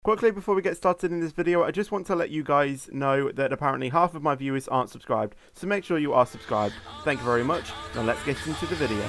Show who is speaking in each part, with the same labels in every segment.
Speaker 1: Quickly before we get started in this video, I just want to let you guys know that apparently half of my viewers aren't subscribed, so make sure you are subscribed. Thank you very much. Now let's get into the video.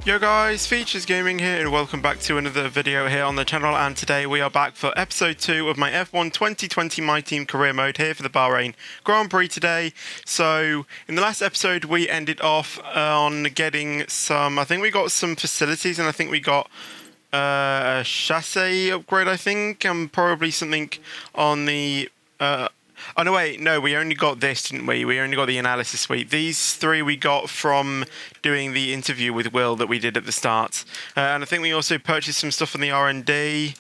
Speaker 2: Yo guys, Features Gaming here and welcome back to another video here on the channel, and today we are back for episode 2 of my F1 2020 My Team career mode here for the Bahrain Grand Prix today. So in the last episode we ended off on getting some, I think we got some facilities, and I think we got a chassis upgrade, I think, and probably something on the oh no, wait, no, we only got this, didn't we? We only got the analysis suite. These three we got from doing the interview with Will that we did at the start. And I think we also purchased some stuff on the R&D,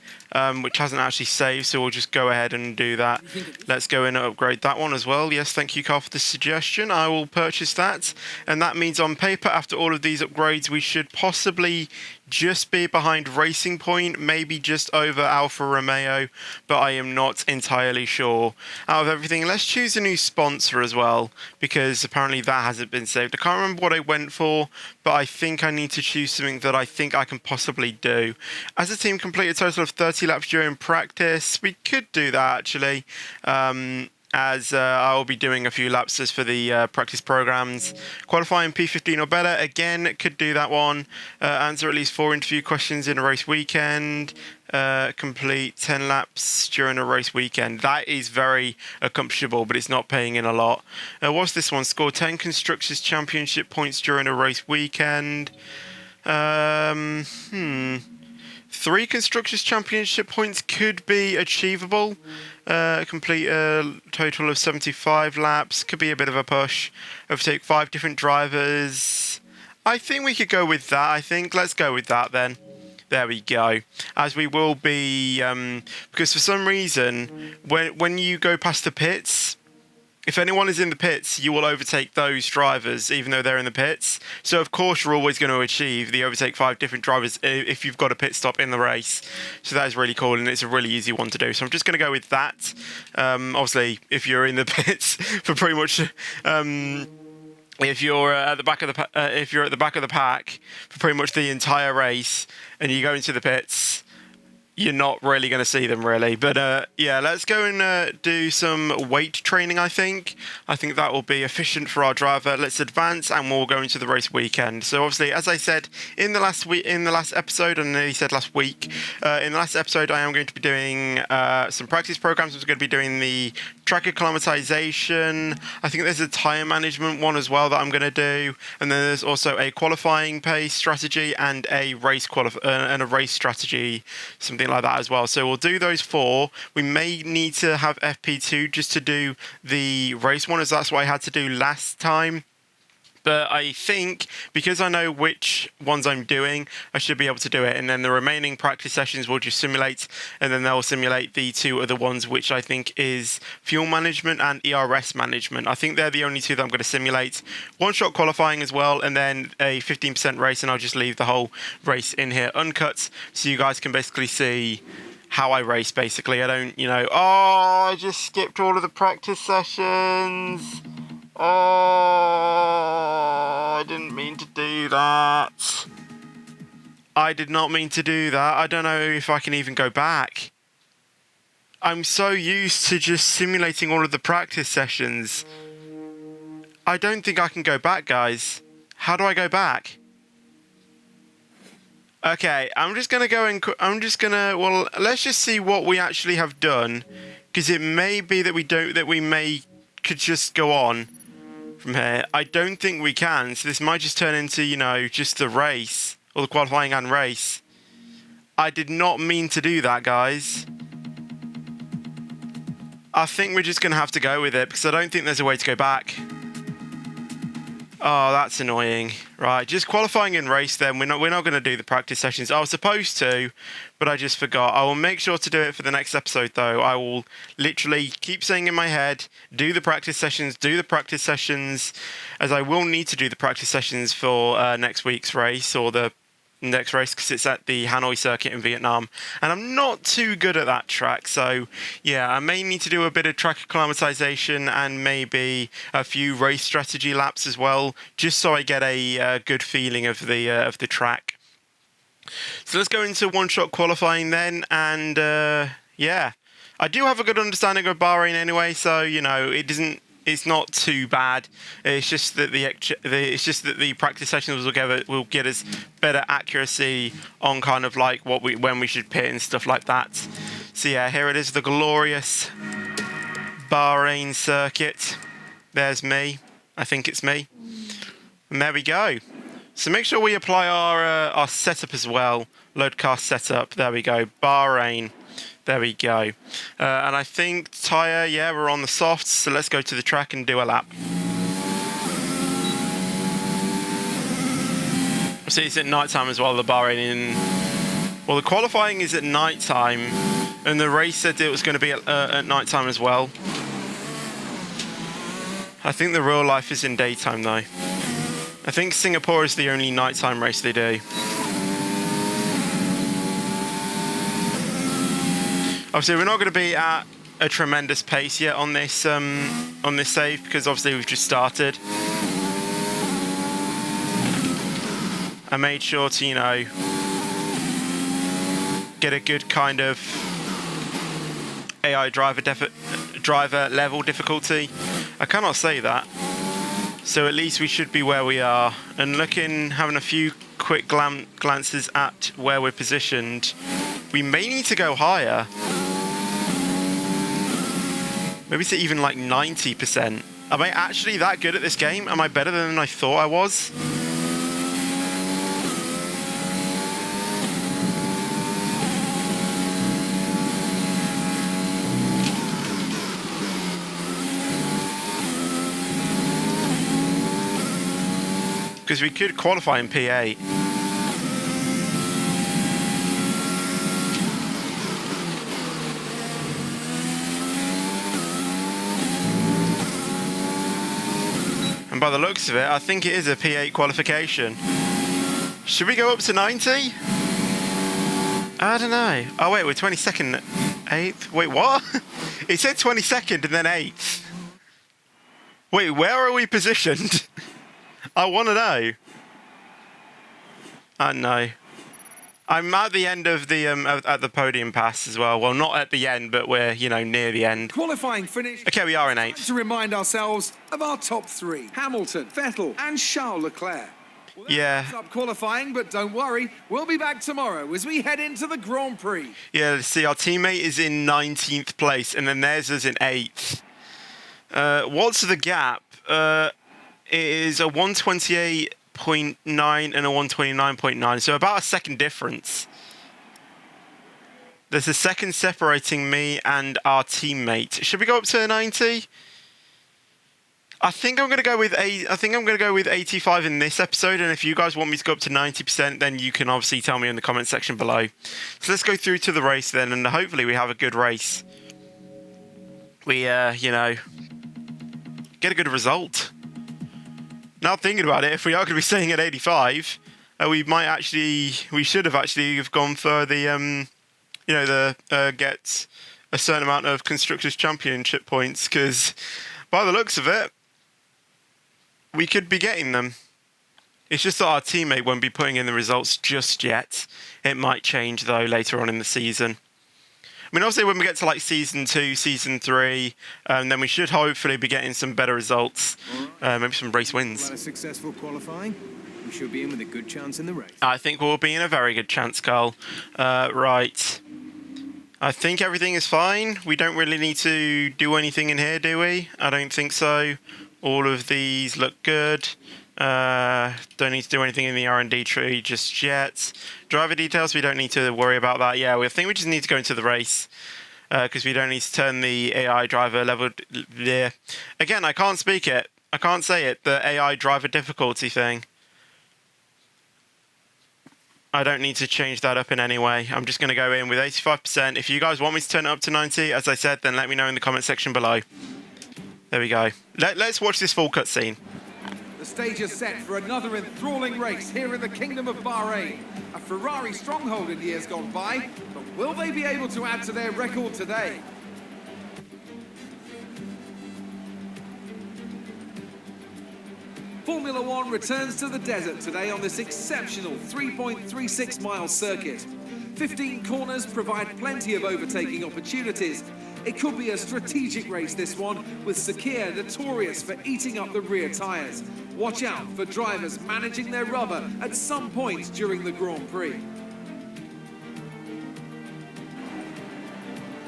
Speaker 2: which hasn't actually saved, so we'll just go ahead and do that. Let's go in and upgrade that one as well. Yes, thank you, Carl, for the suggestion. I will purchase that. And that means on paper, after all of these upgrades, we should possibly just be behind Racing Point, maybe just over Alfa Romeo, but I am not entirely sure. Out of everything, let's choose a new sponsor as well, because apparently that hasn't been saved. I can't remember what I went for, but I think I need to choose something that I think I can possibly do. As a team, complete a total of 30 laps during practice. We could do that actually. As I'll be doing a few laps as for the practice programs. Qualifying P15 or better, again, could do that one. Answer at least 4 interview questions in a race weekend. Complete 10 laps during a race weekend. That is very accomplishable, but it's not paying in a lot. What's this one? Score 10 Constructors Championship points during a race weekend. 3 Constructors Championship points could be achievable. Complete a total of 75 laps. Could be a bit of a push. Overtake 5 different drivers. I think we could go with that. Let's go with that then. There we go. As we will be, because for some reason, when you go past the pits, if anyone is in the pits, you will overtake those drivers, even though they're in the pits. So, of course, you're always going to achieve the overtake 5 different drivers if you've got a pit stop in the race. So that is really cool, and it's a really easy one to do. So I'm just going to go with that. Obviously, if you're in the pits for pretty much... if you're at the back of the pack for pretty much the entire race, and you go into the pits, you're not really going to see them, really. But, yeah, let's go and do some weight training, I think. I think that will be efficient for our driver. Let's advance, and we'll go into the race weekend. So, obviously, as I said in the last episode, and he said last week, in the last episode, I am going to be doing some practice programs. I'm going to be doing the track acclimatization. I think there's a tyre management one as well that I'm going to do. And then there's also a qualifying pace strategy and a race strategy, something like that as well. So we'll do those 4. We may need to have FP2 just to do the race one, as that's what I had to do last time. But I think, because I know which ones I'm doing, I should be able to do it. And then the remaining practice sessions will just simulate, and then they'll simulate the 2 other ones, which I think is fuel management and ERS management. I think they're the only 2 that I'm going to simulate. One-shot qualifying as well, and then a 15% race, and I'll just leave the whole race in here uncut, so you guys can basically see how I race, basically. I don't, I just skipped all of the practice sessions. Oh, I didn't mean to do that. I did not mean to do that. I don't know if I can even go back. I'm so used to just simulating all of the practice sessions. I don't think I can go back, guys. How do I go back? Okay, I'm just going to go and... Well, let's just see what we actually have done. Because it may be that could just go on from here. I don't think we can, so this might just turn into, just the race, or the qualifying and race. I did not mean to do that, guys. I think we're just going to have to go with it, because I don't think there's a way to go back. Oh, that's annoying. Right, just qualifying and race then. We're not going to do the practice sessions. I was supposed to, but I just forgot. I will make sure to do it for the next episode, though. I will literally keep saying in my head, do the practice sessions, as I will need to do the practice sessions for next week's race, or the next race because it's at the Hanoi circuit in Vietnam, and I'm not too good at that track. So yeah, I may need to do a bit of track acclimatization and maybe a few race strategy laps as well, just so I get a good feeling of the track. So let's go into one-shot qualifying then, and yeah, I do have a good understanding of Bahrain anyway, so you know it's not too bad. It's just that the practice sessions will get us better accuracy on kind of like when we should pit and stuff like that. So yeah, here it is, the glorious Bahrain circuit. There's me. I think it's me. And there we go. So make sure we apply our setup as well. Load car setup. There we go. Bahrain. There we go. And I think tyre, yeah, we're on the softs. So let's go to the track and do a lap. See, it's at night time as well, the Bahrain. Well, the qualifying is at night time, and the race said it was going to be at night time as well. I think the real life is in daytime though. I think Singapore is the only nighttime race they do. Obviously, we're not going to be at a tremendous pace yet on this save because obviously we've just started. I made sure to, you know, get a good kind of AI driver level difficulty. I cannot say that. So at least we should be where we are. And having a few quick glances at where we're positioned, we may need to go higher. Maybe to even like 90%. Am I actually that good at this game? Am I better than I thought I was? Because we could qualify in P8. And by the looks of it, I think it is a P8 qualification. Should we go up to 90? I don't know. Oh wait, we're 22nd, 8th. Wait, what? It said 22nd and then 8th. Wait, where are we positioned? I want to know. I know. I'm at the end of the at the podium pass as well. Well, not at the end, but we're, you know, near the end.
Speaker 3: Qualifying finish.
Speaker 2: Okay, we are in 8th.
Speaker 3: To remind ourselves of our top three: Hamilton, Vettel, and Charles Leclerc. Well,
Speaker 2: yeah.
Speaker 3: Up qualifying, but don't worry, we'll be back tomorrow as we head into the Grand Prix.
Speaker 2: Yeah. See, our teammate is in 19th place, and then theirs is in 8th. What's the gap? It is a 128.9 and a 129.9, so about a second difference. There's a second separating me and our teammate. Should we go up to 90? I think I'm going to go with 85 in this episode, and if you guys want me to go up to 90%, then you can obviously tell me in the comment section below. So let's go through to the race then, and hopefully we have a good race. We, you know, get a good result. Now thinking about it, if we are going to be staying at 85, we should have actually gone for the, you know, the get a certain amount of Constructors' Championship points, because by the looks of it, we could be getting them. It's just that our teammate won't be putting in the results just yet. It might change, though, later on in the season. I mean, obviously, when we get to like Season 2, Season 3, then we should hopefully be getting some better results. Maybe some race wins.
Speaker 4: A successful qualifying. We should be in with a good chance in the race.
Speaker 2: I think we'll be in a very good chance, Carl. Right. I think everything is fine. We don't really need to do anything in here, do we? I don't think so. All of these look good. Don't need to do anything in the R&D tree just yet. Driver details, we don't need to worry about that. Yeah, I think we just need to go into the race because we don't need to turn the AI driver level there. Again, I can't speak it. I can't say it. The AI driver difficulty thing. I don't need to change that up in any way. I'm just going to go in with 85%. If you guys want me to turn it up to 90, as I said, then let me know in the comment section below. There we go. Let's watch this full cutscene.
Speaker 3: The Stage is set for another enthralling race here in the Kingdom of Bahrain. A Ferrari stronghold in years gone by, but will they be able to add to their record today? Formula One returns to the desert today on this exceptional 3.36-mile circuit. 15 corners provide plenty of overtaking opportunities. It could be a strategic race, this one, with Sakir notorious for eating up the rear tyres. Watch out for drivers managing their rubber at some point during the Grand Prix.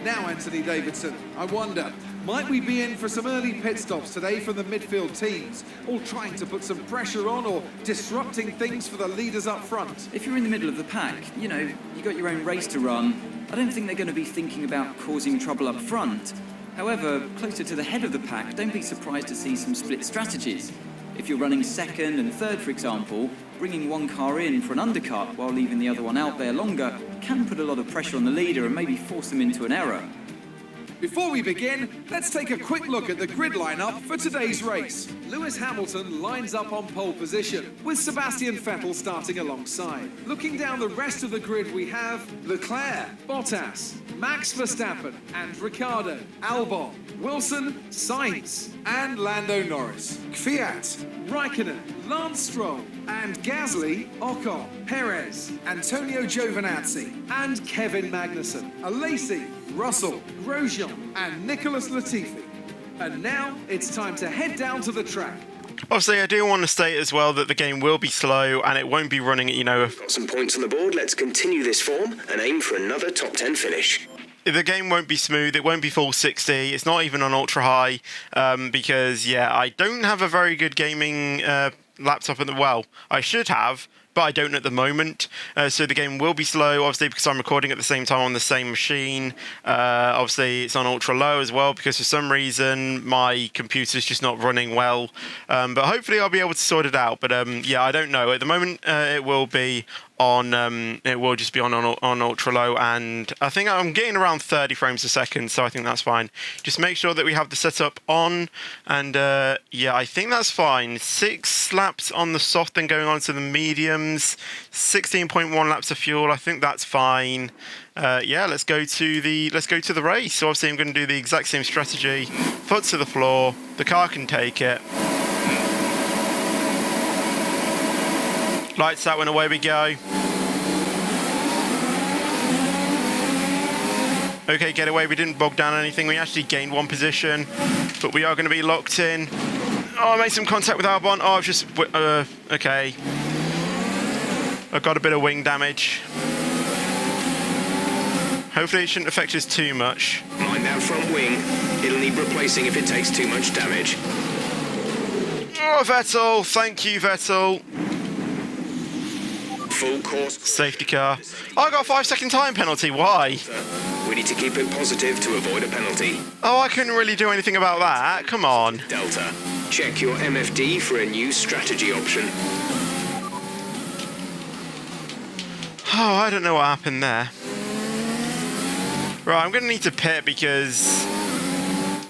Speaker 3: Now, Anthony Davidson, I wonder, might we be in for some early pit stops today from the midfield teams, all trying to put some pressure on or disrupting things for the leaders up front?
Speaker 5: If you're in the middle of the pack, you know, you got your own race to run. I don't think they're going to be thinking about causing trouble up front. However, closer to the head of the pack, don't be surprised to see some split strategies. If you're running second and third, for example, bringing one car in for an undercut while leaving the other one out there longer can put a lot of pressure on the leader and maybe force them into an error.
Speaker 3: Before we begin, let's take a quick look at the grid lineup for today's race. Lewis Hamilton lines up on pole position, with Sebastian Vettel starting alongside. Looking down the rest of the grid, we have Leclerc, Bottas, Max Verstappen and Ricciardo, Albon, Wilson, Sainz and Lando Norris, Kvyat, Raikkonen, Lance Stroll and Gasly, Ocon, Perez, Antonio Giovinazzi and Kevin Magnussen, Alesi, Russell, Grosjean and Nicholas Latifi. And now it's time to head down to the track.
Speaker 2: Obviously, I do want to state as well that the game will be slow and it won't be running at,
Speaker 6: Got some points on the board. Let's continue this form and aim for another top 10 finish.
Speaker 2: The game won't be smooth, it won't be full 60, it's not even on ultra high, because, yeah, I don't have a very good gaming laptop at the, well, I should have, but I don't at the moment. So the game will be slow, obviously, because I'm recording at the same time on the same machine. Obviously, it's on ultra low as well, because for some reason, my computer's just not running well. But hopefully I'll be able to sort it out. But yeah, I don't know. At the moment, it will be on, it will just be on ultra low, and I think I'm getting around 30 frames a second, so I think that's fine. Just make sure that we have the setup on, and yeah, I think that's fine. 6 laps on the soft, then going on to the mediums, 16.1 laps of fuel. I think that's fine. Yeah, let's go to the race. So obviously, I'm going to do the exact same strategy. Foot to the floor. The car can take it. Lights out when away we go. Okay, get away. We didn't bog down anything. We actually gained 1 position, but we are going to be locked in. Oh, I made some contact with Albon. Oh, I've just... okay. I've got a bit of wing damage. Hopefully it shouldn't affect us too much.
Speaker 6: Mind that front wing. It'll need replacing if it takes too much damage.
Speaker 2: Oh, Vettel. Thank you, Vettel.
Speaker 6: Full course.
Speaker 2: Safety car. Oh, I got a 5-second time penalty. Why?
Speaker 6: We need to keep it positive to avoid a penalty.
Speaker 2: Oh, I couldn't really do anything about that. Come on.
Speaker 6: Delta. Check your MFD for a new strategy option.
Speaker 2: Oh, I don't know what happened there. Right, I'm going to need to pit because...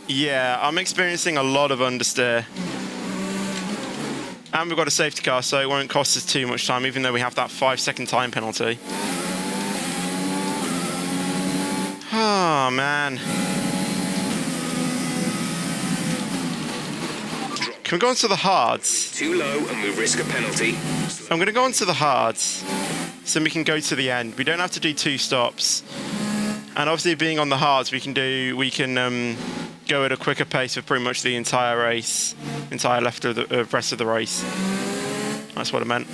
Speaker 2: yeah, I'm experiencing a lot of understeer. And we've got a safety car, so it won't cost us too much time, even though we have that 5-second time penalty. Oh, man. Can we go on to the hards?
Speaker 6: Too low and we risk a penalty.
Speaker 2: I'm going to go on to the hards, so we can go to the end. We don't have to do 2 stops. And obviously, being on the hards, we can go at a quicker pace for pretty much the entire race, entire rest of the race. That's what I meant.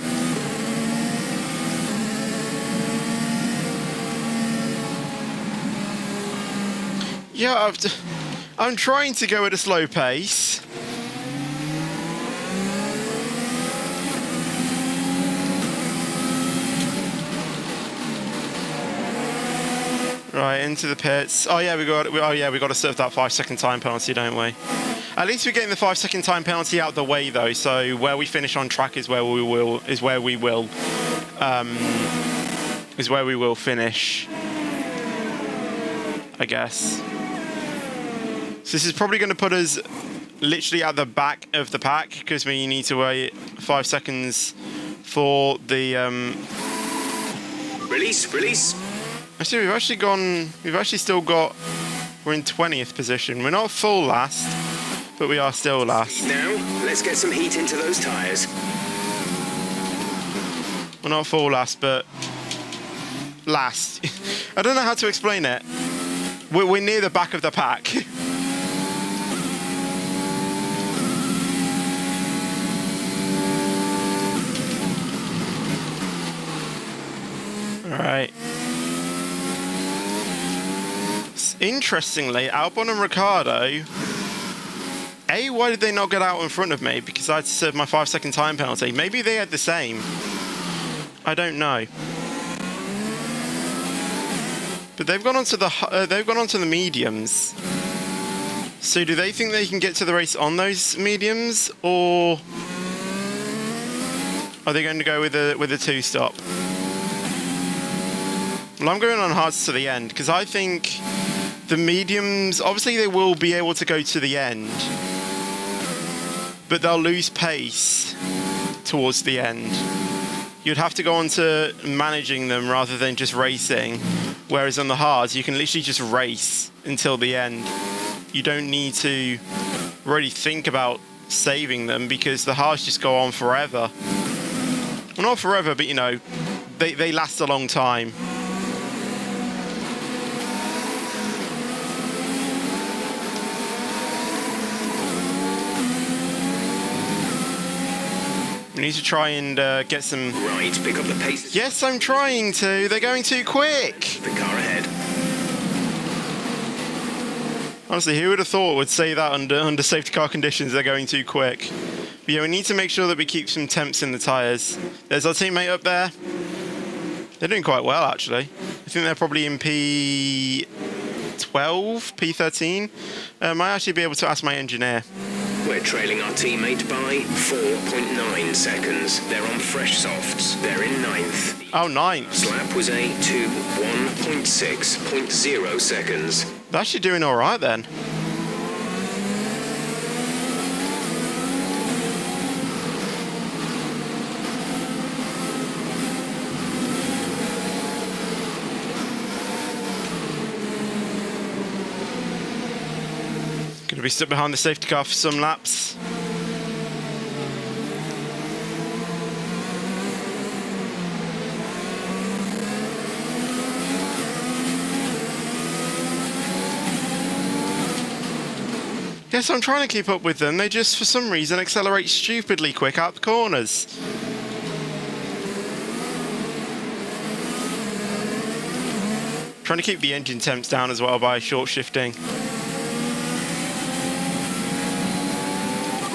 Speaker 2: Yeah, I'm trying to go at a slow pace. Right, into the pits. Oh yeah, we got to serve that 5-second time penalty, don't we? At least we're getting the 5-second time penalty out of the way, though. So where we finish on track is where we will finish, I guess. So this is probably going to put us literally at the back of the pack because we need to wait 5 seconds for the
Speaker 6: Release.
Speaker 2: Actually, we've actually still got, we're in 20th position. We're not full last, but we are still last.
Speaker 6: Now, let's get some heat into those tyres.
Speaker 2: We're not full last, but last. I don't know how to explain it. We're near the back of the pack. Alright. Interestingly, Albon and Ricciardo, why did they not get out in front of me? Because I had to serve my 5-second time penalty. Maybe they had the same. I don't know. But they've gone onto the mediums. So do they think they can get to the race on those mediums, or are they going to go with a 2-stop? Well, I'm going on hards to the end because I think the mediums, obviously they will be able to go to the end, but they'll lose pace towards the end. You'd have to go on to managing them rather than just racing, whereas on the hards you can literally just race until the end. You don't need to really think about saving them because the hards just go on forever. Well, not forever, but you know, they last a long time. We need to try and get some...
Speaker 6: Right, pick up the pace.
Speaker 2: Yes, I'm trying to. They're going too quick.
Speaker 6: The car ahead.
Speaker 2: Honestly, who would have thought would say that under safety car conditions they're going too quick? But yeah, we need to make sure that we keep some temps in the tyres. There's our teammate up there. They're doing quite well, actually. I think they're probably in P12, P13. I might actually be able to ask my engineer.
Speaker 6: We're trailing our teammate by 4.9 seconds. They're on fresh softs. They're in 9th.
Speaker 2: Oh, 9th.
Speaker 6: Lap was a 1.6.0 seconds.
Speaker 2: They're actually doing all right then. Going to be stuck behind the safety car for some laps. Yes, I'm trying to keep up with them. They just, for some reason, accelerate stupidly quick out the corners. Trying to keep the engine temps down as well by short shifting.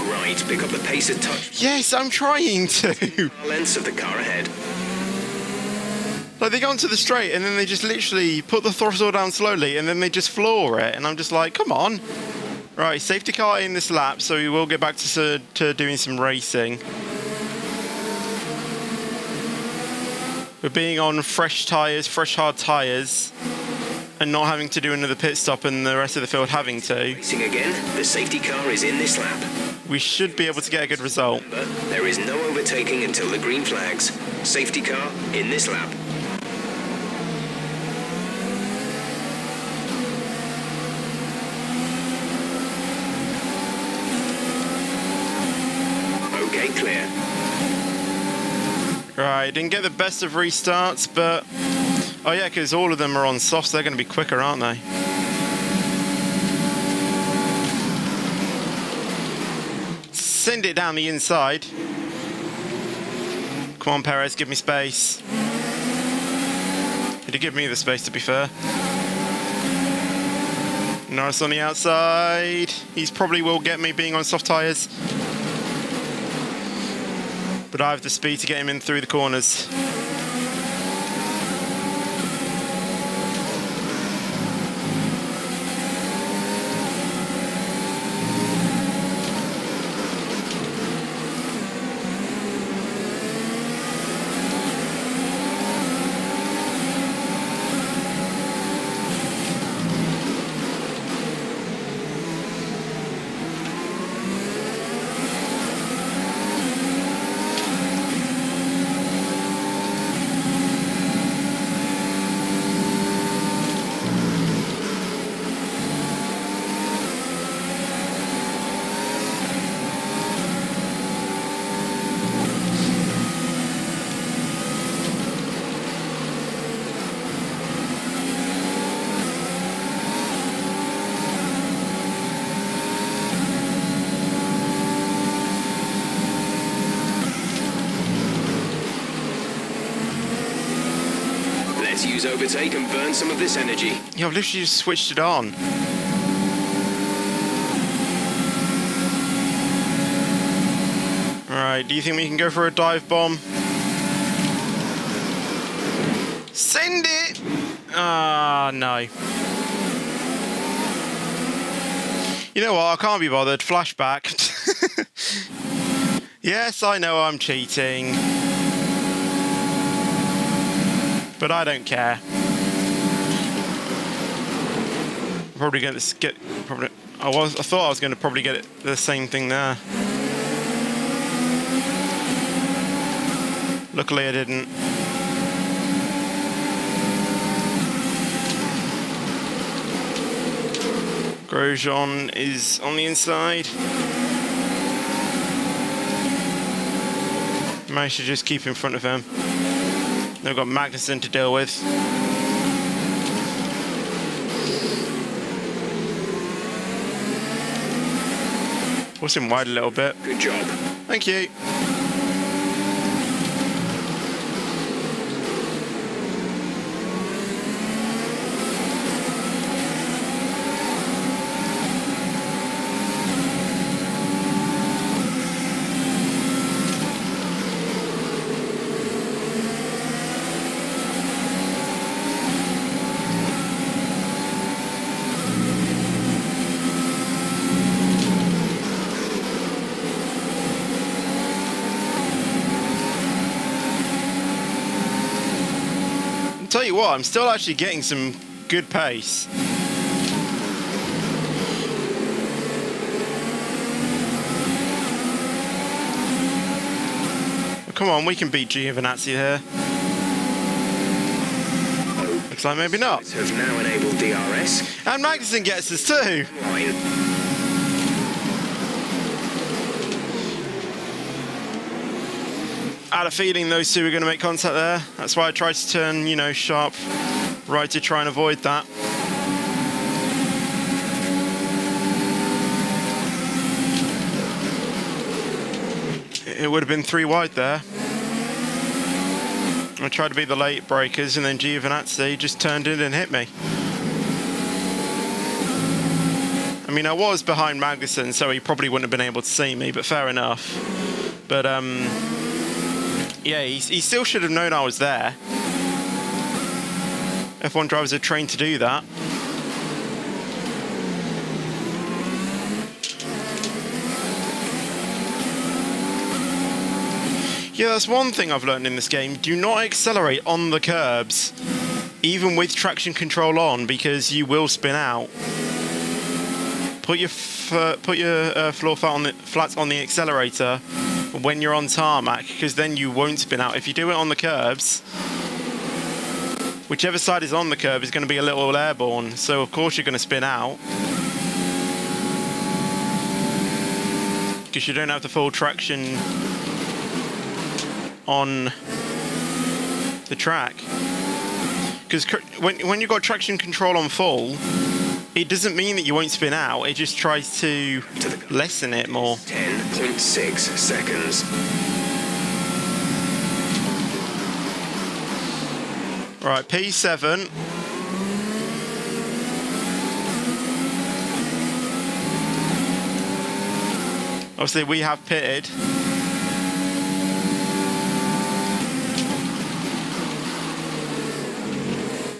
Speaker 6: Right, pick up the pace a touch.
Speaker 2: Yes, I'm trying to.
Speaker 6: Lengths of the car ahead.
Speaker 2: Like, they go onto the straight and then they just literally put the throttle down slowly and then they just floor it. And I'm just like, come on. Right, safety car in this lap, so we will get back to doing some racing. We're being on fresh tyres, fresh hard tyres, and not having to do another pit stop and the rest of the field having to.
Speaker 6: Racing again. The safety car is in this lap.
Speaker 2: We should be able to get a good result.
Speaker 6: But there is no overtaking until the green flags. Safety car in this lap. Okay, clear.
Speaker 2: Right, didn't get the best of restarts, but... Oh yeah, because all of them are on softs, they're going to be quicker, aren't they? Send it down the inside. Come on, Perez, give me space. Did he give me the space, to be fair? Norris on the outside. He's probably will get me being on soft tyres. But I have the speed to get him in through the corners.
Speaker 6: Let's use overtake and burn some of this energy.
Speaker 2: Yeah, I've literally just switched it on. Alright, do you think we can go for a dive bomb? Send it! Ah, no. You know what? I can't be bothered. Flashback. Yes, I know I'm cheating. But I don't care. I'm probably going to get... I thought I was going to probably get the same thing there. Luckily I didn't. Grosjean is on the inside. Managed to just keep in front of him. Then we've got Magnussen to deal with. Push him wide a little bit.
Speaker 6: Good job.
Speaker 2: Thank you. Tell you what, I'm still actually getting some good pace. Come on, we can beat Giovinazzi here. Looks like maybe not.
Speaker 6: Have now enabled DRS.
Speaker 2: And Magnussen gets us too.
Speaker 6: Line.
Speaker 2: I had a feeling those two were going to make contact there. That's why I tried to turn, you know, sharp right to try and avoid that. It would have been 3 wide there. I tried to beat the late breakers and then Giovinazzi just turned in and hit me. I mean, I was behind Magnussen, so he probably wouldn't have been able to see me, but fair enough. But, yeah, he still should have known I was there. F1 drivers are trained to do that. Yeah, that's one thing I've learned in this game. Do not accelerate on the curbs, even with traction control on, because you will spin out. Put your floor flats on the accelerator when you're on tarmac, because then you won't spin out. If you do it on the curbs, whichever side is on the curb is going to be a little airborne, so of course you're going to spin out, because you don't have the full traction on the track. Because when you've got traction control on full, it doesn't mean that you won't spin out, it just tries to lessen it more.
Speaker 6: 10.6 seconds.
Speaker 2: Right, P7. Obviously we have pitted.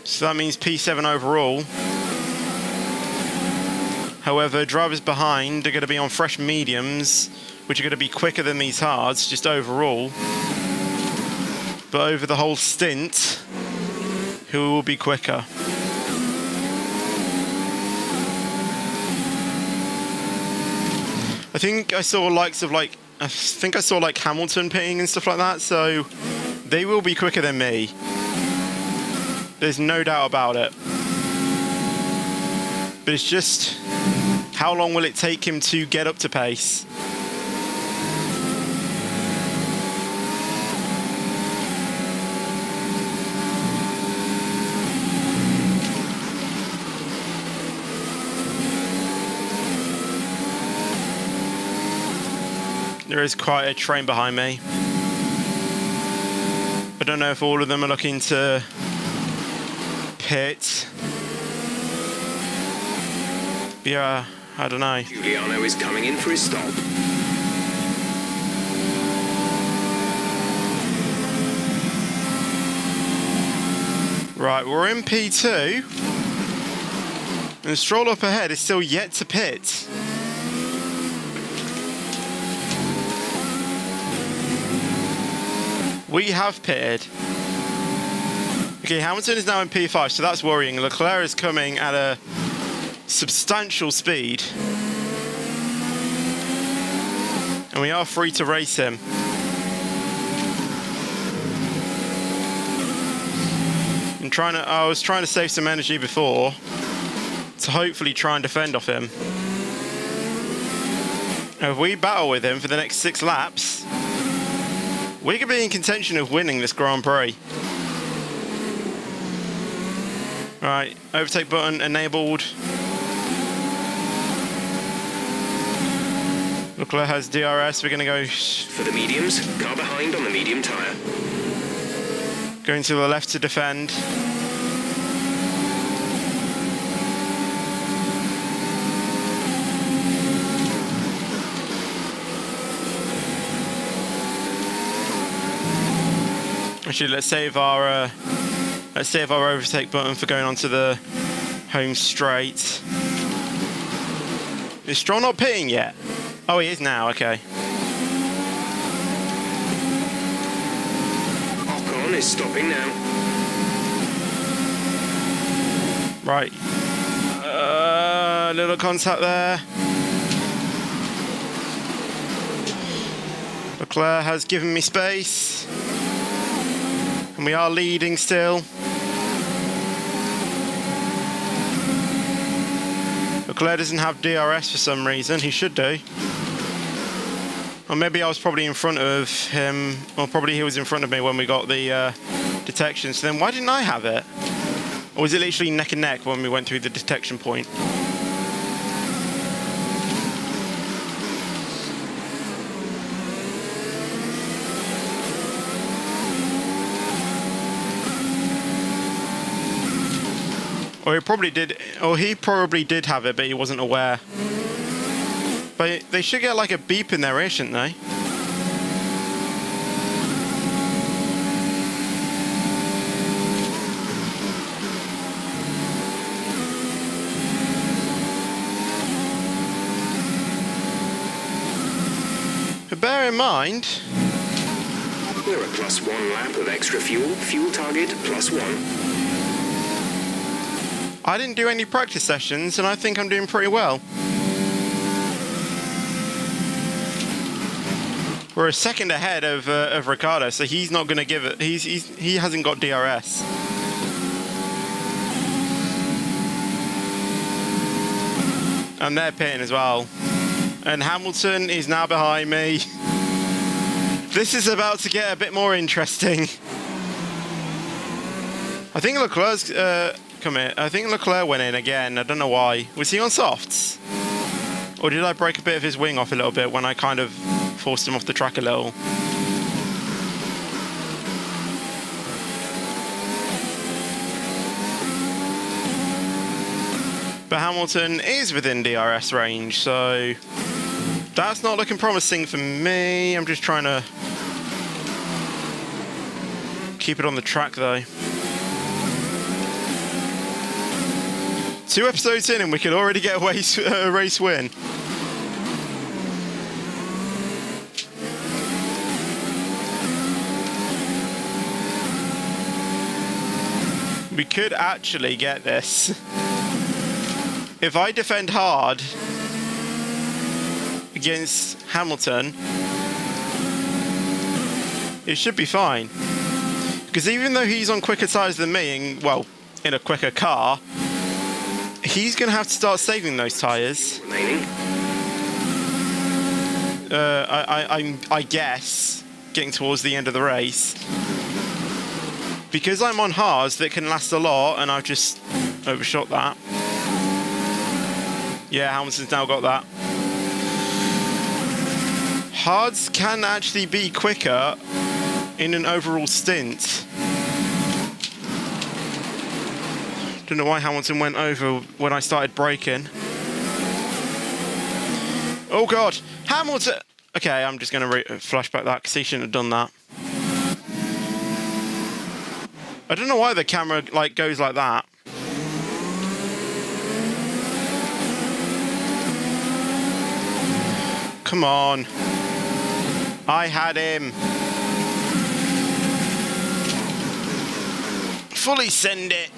Speaker 2: So that means P7 overall. However, drivers behind are going to be on fresh mediums, which are going to be quicker than these hards, just overall. But over the whole stint, who will be quicker? I think I saw Hamilton pitting and stuff like that, so they will be quicker than me. There's no doubt about it. But it's just, how long will it take him to get up to pace? There is quite a train behind me. I don't know if all of them are looking to pit. Yeah, I don't know.
Speaker 6: Giuliano is coming in for his stop.
Speaker 2: Right, we're in P2. And Stroll up ahead is still yet to pit. We have pitted. Okay, Hamilton is now in P5, so that's worrying. Leclerc is coming at a substantial speed. And we are free to race him. I was trying to save some energy before to hopefully try and defend off him. If we battle with him for the next 6 laps, we could be in contention of winning this Grand Prix. Right, overtake button enabled. Leclerc has DRS, we're going to go...
Speaker 6: For the mediums, car behind on the medium tyre.
Speaker 2: Going to the left to defend. Actually, let's save our overtake button for going onto the home straight. Is Stroll not pitting yet? Oh, he is now. Okay.
Speaker 6: Ocon is stopping now.
Speaker 2: Right. Little contact there. Leclerc has given me space. And we are leading still. Leclerc doesn't have DRS for some reason. He should do. Or maybe I was probably in front of him. Or probably he was in front of me when we got the detection. So then why didn't I have it? Or was it literally neck and neck when we went through the detection point? Or he probably did have it, but he wasn't aware. But they should get like a beep in their ear, shouldn't they? But bear in mind,
Speaker 6: We're at +1 lap of extra fuel. Fuel target +1.
Speaker 2: I didn't do any practice sessions, and I think I'm doing pretty well. We're a second ahead of Ricciardo, so he's not going to give it. He hasn't got DRS. And they're pitting as well. And Hamilton is now behind me. This is about to get a bit more interesting. I think Leclerc's come here. I think Leclerc went in again. I don't know why. Was he on softs? Or did I break a bit of his wing off a little bit when I kind of forced him off the track a little? But Hamilton is within DRS range, so that's not looking promising for me. I'm just trying to keep it on the track though. 2 episodes in and we could already get a race win. We could actually get this. If I defend hard against Hamilton, it should be fine. Because even though he's on quicker tyres than me, and well, in a quicker car, he's going to have to start saving those tyres. I guess, getting towards the end of the race. Because I'm on hards that can last a lot, and I've just overshot that. Yeah, Hamilton's now got that. Hards can actually be quicker in an overall stint. Don't know why Hamilton went over when I started braking. Oh God, Hamilton! Okay, I'm just going to flashback that because he shouldn't have done that. I don't know why the camera like goes like that. Come on. I had him. Fully send it.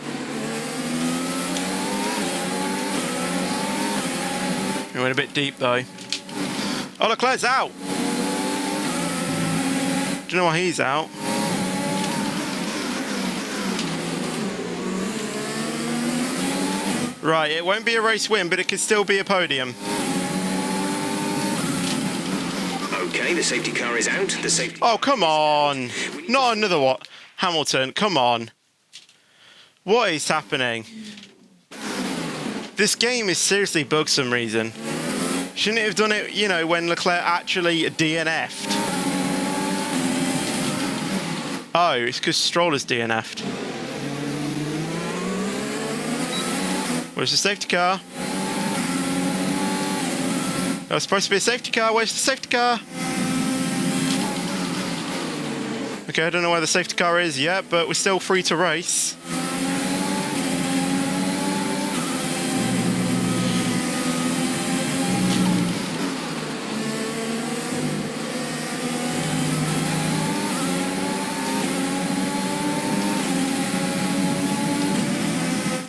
Speaker 2: We went a bit deep though. Oh, Leclerc's out. Don't know why he's out. Right, it won't be a race win, but it could still be a podium.
Speaker 6: Okay, the safety car is out. The safety.
Speaker 2: Oh, come on. Not another what? Hamilton, come on. What is happening? This game is seriously bugged for some reason. Shouldn't it have done it, you know, when Leclerc actually DNF'd? Oh, it's because Stroll is DNF'd. Where's the safety car? That was supposed to be a safety car. Where's the safety car? Okay, I don't know where the safety car is yet, but we're still free to race.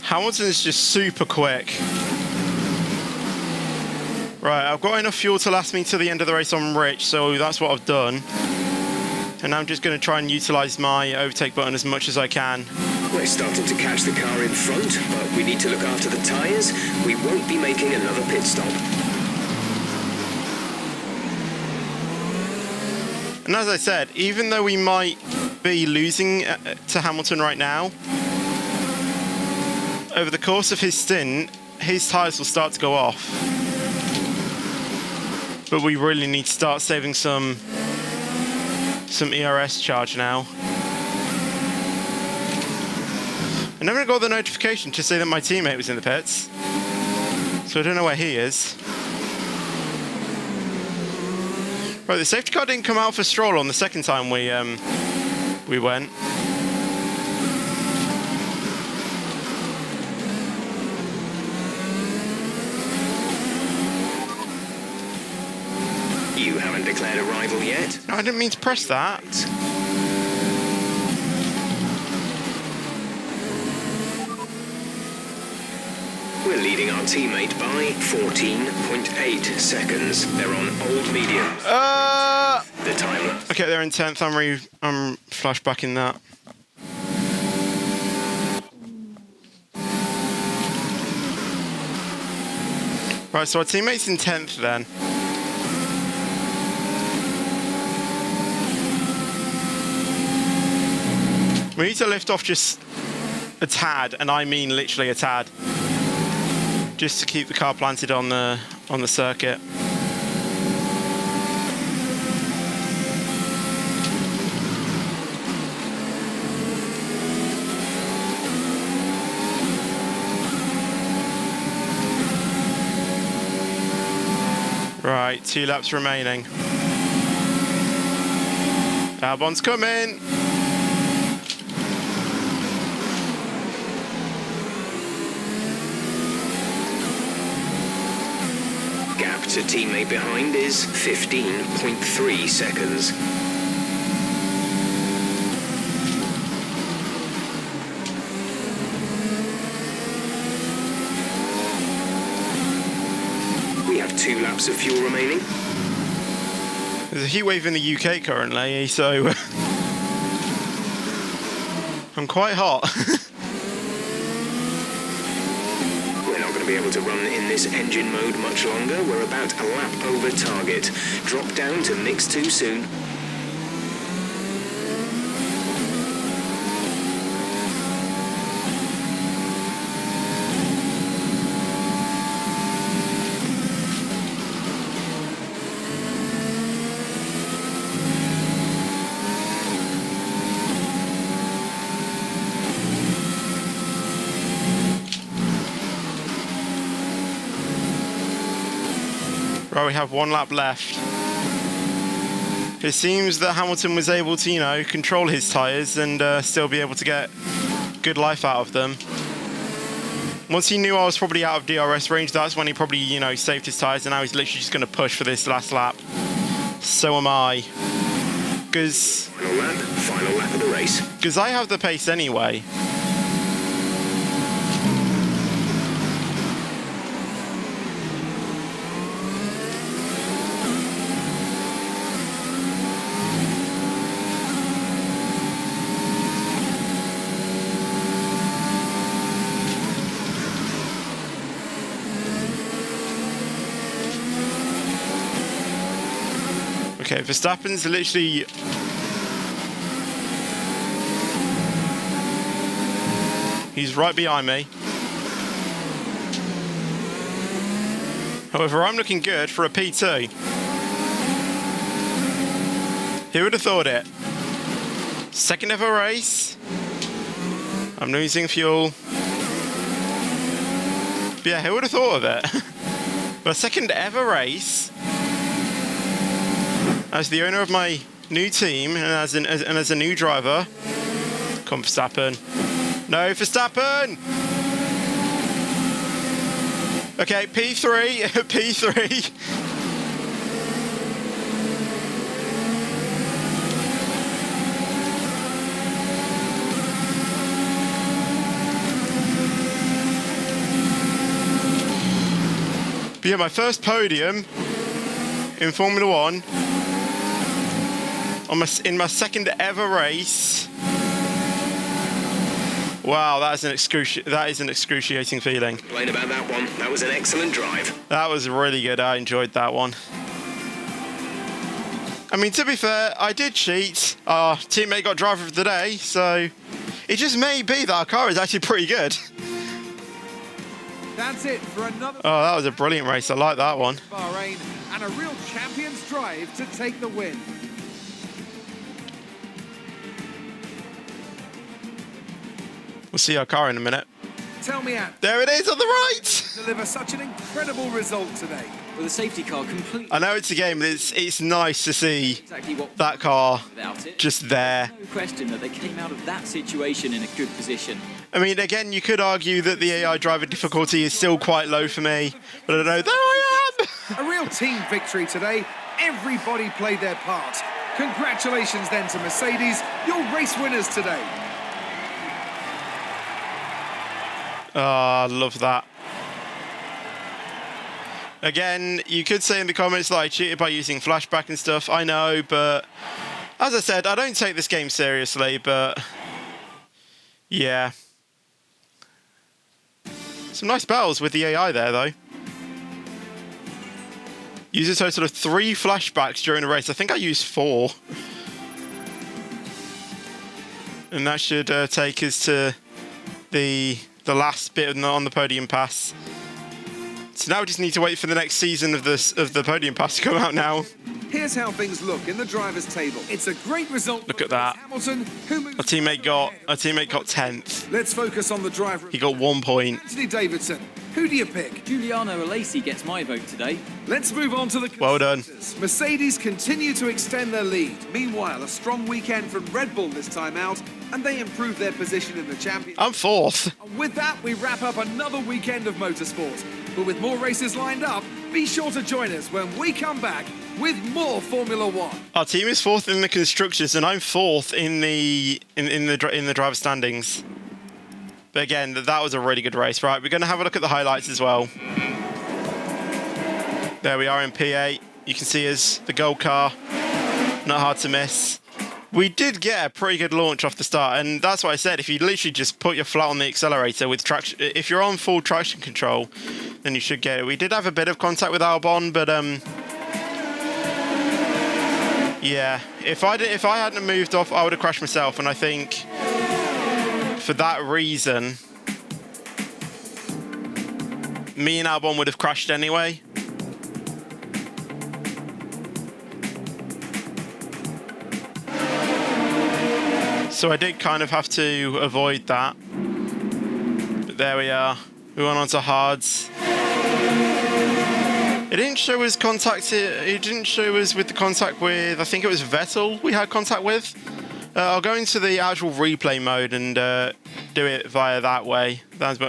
Speaker 2: Hamilton is just super quick. Right, I've got enough fuel to last me to the end of the race on Rich, so that's what I've done. And I'm just going to try and utilise my overtake button as much as I can.
Speaker 6: We're starting to catch the car in front, but we need to look after the tyres. We won't be making another pit stop.
Speaker 2: And as I said, even though we might be losing to Hamilton right now, over the course of his stint, his tyres will start to go off. But we really need to start saving some ERS charge now. I never got the notification to say that my teammate was in the pits, so I don't know where he is. Right, the safety car didn't come out for Stroll on the second time we went.
Speaker 6: You haven't declared a rival yet?
Speaker 2: No, I didn't mean to press that.
Speaker 6: We're leading our teammate by 14.8 seconds. They're on old medium. The time.
Speaker 2: Okay, they're in 10th. I'm flashbacking that. Right, so our teammate's in 10th then. We need to lift off just a tad, and I mean literally a tad, just to keep the car planted on the circuit. Right, 2 laps remaining. Albon's coming.
Speaker 6: Gap to teammate behind is 15.3 seconds. We have 2 laps of fuel remaining.
Speaker 2: There's a heat wave in the UK currently, so I'm quite hot.
Speaker 6: We're not going to be able to run in this engine mode much longer. We're about a lap over target. Drop down to mix too soon.
Speaker 2: Right, we have 1 lap left. It seems that Hamilton was able to, you know, control his tyres and still be able to get good life out of them. Once he knew I was probably out of DRS range, that's when he probably, you know, saved his tyres, and now he's literally just going to push for this last lap. So am I. Because
Speaker 6: Final lap of the race.
Speaker 2: I have the pace anyway. Okay, Verstappen's literally... He's right behind me. However, I'm looking good for a P2. Who would have thought it? Second ever race. I'm losing fuel. But yeah, who would have thought of it? But second ever race. As the owner of my new team and as a new driver. Come Verstappen. No, Verstappen! Okay, P3, P3. But yeah, my first podium in Formula 1 in my second ever race. Wow, that is an excruciating feeling.
Speaker 6: Complain about that one. That was an excellent drive.
Speaker 2: That was really good. I enjoyed that one. I mean, to be fair, I did cheat. Our teammate got driver of the day, so it just may be that our car is actually pretty good.
Speaker 3: That's it for another.
Speaker 2: Oh, that was a brilliant race. I like that one.
Speaker 3: Bahrain, and a real champion's drive to take the win.
Speaker 2: We'll see our car in a minute.
Speaker 3: Tell me, Ant,
Speaker 2: There it is on the right.
Speaker 3: deliver such an incredible result today.
Speaker 5: Well, the safety car completely
Speaker 2: I know it's a game, but it's nice to see
Speaker 5: exactly what
Speaker 2: that car
Speaker 5: without it.
Speaker 2: just there.
Speaker 5: No question that they came out of that situation in a good position.
Speaker 2: I mean, again, you could argue that the AI driver difficulty is still quite low for me, but I don't know. There I am!
Speaker 3: A real team victory today. Everybody played their part. Congratulations then to Mercedes, your race winners today.
Speaker 2: Oh, I love that. Again, you could say in the comments that I cheated by using flashback and stuff. I know, but as I said, I don't take this game seriously, but yeah. Some nice battles with the AI there, though. Use a total of 3 flashbacks during the race. I think I used 4. And that should take us to the last bit on the podium pass. So now we just need to wait for the next season of the podium pass to come out now.
Speaker 3: Here's how things look in the drivers' table. It's a great result.
Speaker 2: Look at that.
Speaker 3: Hamilton, who moves
Speaker 2: Our teammate got 10th.
Speaker 3: Let's focus on the driver.
Speaker 2: He got 1 point.
Speaker 3: Anthony Davidson. Who do you pick?
Speaker 5: Giuliano Alesi gets my vote today.
Speaker 3: Let's move on to the
Speaker 2: Well done.
Speaker 3: constructors. Mercedes continue to extend their lead. Meanwhile, a strong weekend from Red Bull this time out, and they improve their position in the championship.
Speaker 2: I'm 4th.
Speaker 3: And with that, we wrap up another weekend of motorsport. But with more races lined up, be sure to join us when we come back with more Formula One.
Speaker 2: Our team is 4th in the constructors, and I'm 4th in the driver standings. But again, that was a really good race. Right, we're going to have a look at the highlights as well. There we are in P8. You can see us, the gold car. Not hard to miss. We did get a pretty good launch off the start, and that's what I said. If you literally just put your foot on the accelerator with traction, if you're on full traction control, then you should get it. We did have a bit of contact with Albon, but yeah, if I hadn't moved off, I would have crashed myself, and I think for that reason, me and Albon would have crashed anyway. So I did kind of have to avoid that. But there we are. We went on to hards. It didn't show us contact. It didn't show us with the contact with. I think it was Vettel we had contact with. I'll go into the actual replay mode and do it via that way. That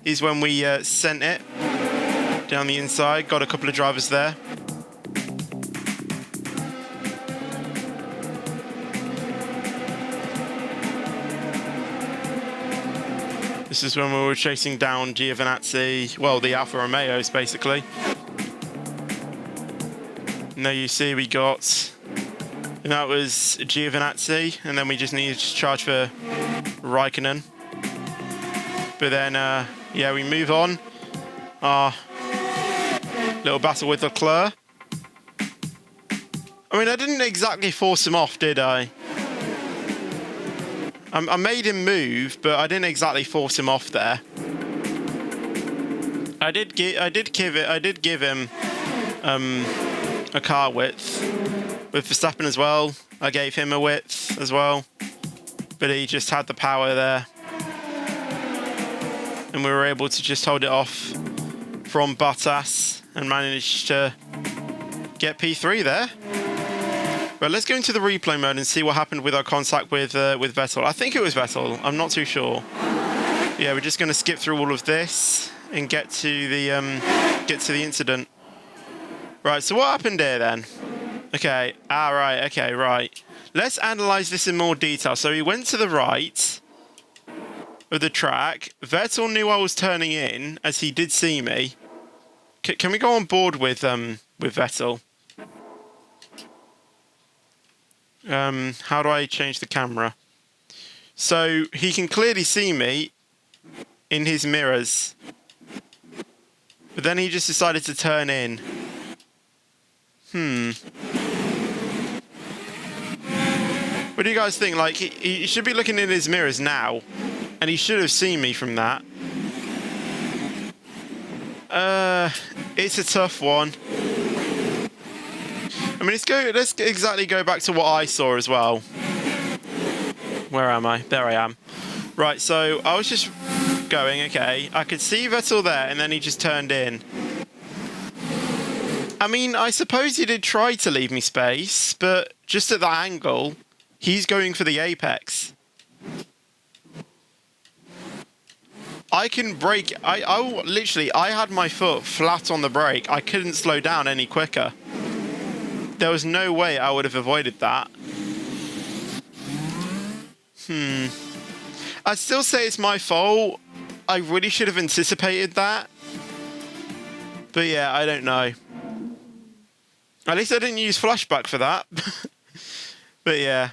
Speaker 2: is when we sent it down the inside. Got a couple of drivers there. This is when we were chasing down Giovinazzi, well, the Alfa Romeos, basically. And there you see we got, and that was Giovinazzi, and then we just needed to charge for Raikkonen. But then, yeah, we move on. Our little battle with Leclerc. I mean, I didn't exactly force him off, did I? I made him move, but I didn't exactly force him off there. I did give him a car width with Verstappen as well. I gave him a width as well, but he just had the power there, and we were able to just hold it off from Bottas and managed to get P3 there. But let's go into the replay mode and see what happened with our contact with Vettel. I think it was Vettel. I'm not too sure. Yeah, we're just going to skip through all of this and get to the incident. Right. So what happened here then? Okay. Right. Okay. Right. Let's analyze this in more detail. So he went to the right of the track. Vettel knew I was turning in, as he did see me. Can we go on board with Vettel? How do I change the camera? So he can clearly see me in his mirrors. But then he just decided to turn in. What do you guys think? Like, he should be looking in his mirrors now. And he should have seen me from that. It's a tough one. I mean, let's exactly go back to what I saw as well. Where am I? There I am. Right, so I was just going, okay. I could see Vettel there, and then he just turned in. I mean, I suppose he did try to leave me space, but just at that angle, he's going for the apex. I can brake. I literally, I had my foot flat on the brake. I couldn't slow down any quicker. There was no way I would have avoided that. I'd still say it's my fault. I really should have anticipated that. But yeah, I don't know. At least I didn't use flashback for that. But yeah.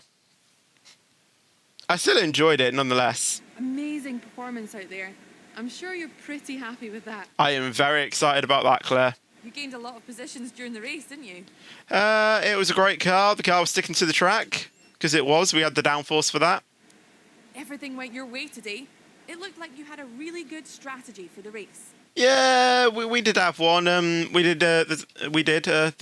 Speaker 2: I still enjoyed it nonetheless.
Speaker 7: Amazing performance out there. I'm sure you're pretty happy with that.
Speaker 2: I am very excited about that, Claire.
Speaker 7: You gained a lot of positions during the race, didn't you?
Speaker 2: It was a great car. The car was sticking to the track, because it was. We had the downforce for that.
Speaker 7: Everything went your way today. It looked like you had a really good strategy for the race.
Speaker 2: Yeah, we did have one. The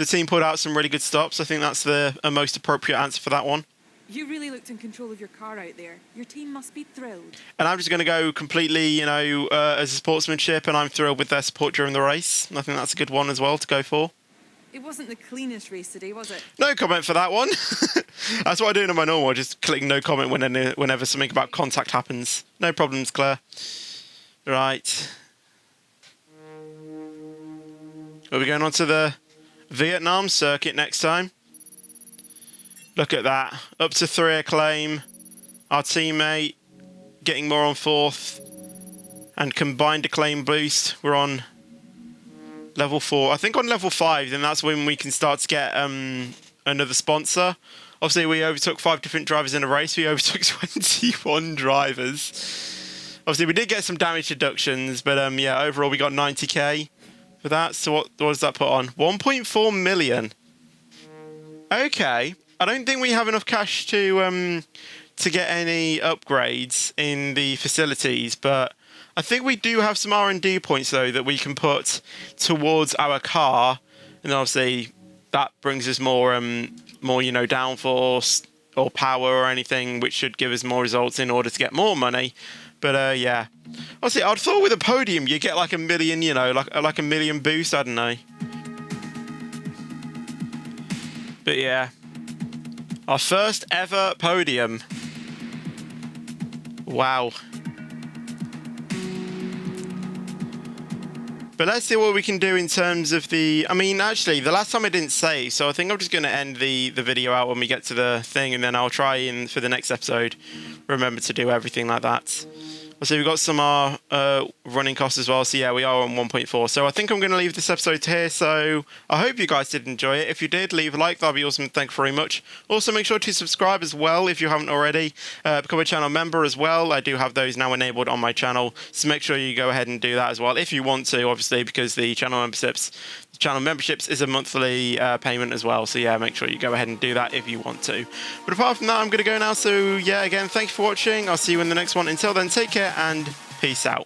Speaker 2: team pulled out some really good stops. I think that's the most appropriate answer for that one.
Speaker 7: You really looked in control of your car out there. Your team must be thrilled.
Speaker 2: And I'm just going to go completely, as a sportsmanship, and I'm thrilled with their support during the race. I think that's a good one as well to go for.
Speaker 7: It wasn't the cleanest race today, was it?
Speaker 2: No comment for that one. That's what I do in my normal, just clicking no comment whenever something about contact happens. No problems, Claire. Right. We'll be going on to the Vietnam circuit next time. Look at that. Up to 3 acclaim. Our teammate getting more on 4th. And combined acclaim boost. We're on level 4. I think on level 5, then that's when we can start to get another sponsor. Obviously, we overtook 5 different drivers in a race. We overtook 21 drivers. Obviously, we did get some damage deductions. But yeah, overall, we got 90k for that. So what does that put on? 1.4 million. Okay. I don't think we have enough cash to get any upgrades in the facilities, but I think we do have some R&D points though that we can put towards our car, and obviously that brings us more downforce or power or anything, which should give us more results in order to get more money. But yeah. Honestly, I'd thought with a podium you get like a million, you know, like a million boost. I don't know. But yeah, our first ever podium. Wow. But let's see what we can do in terms of the... I mean, actually, the last time I didn't save, so I think I'm just going to end the video out when we get to the thing, and then I'll try in for the next episode remember to do everything like that. So we've got some running costs as well. So yeah, we are on 1.4. So I think I'm going to leave this episode here. So I hope you guys did enjoy it. If you did, leave a like. That'd be awesome. Thank you very much. Also, make sure to subscribe as well if you haven't already. Become a channel member as well. I do have those now enabled on my channel. So make sure you go ahead and do that as well if you want to, obviously, because the channel memberships is a monthly payment as well. So yeah, make sure you go ahead and do that if you want to. But apart from that, I'm going to go now. So yeah, again, thank you for watching. I'll see you in the next one. Until then, take care and peace out.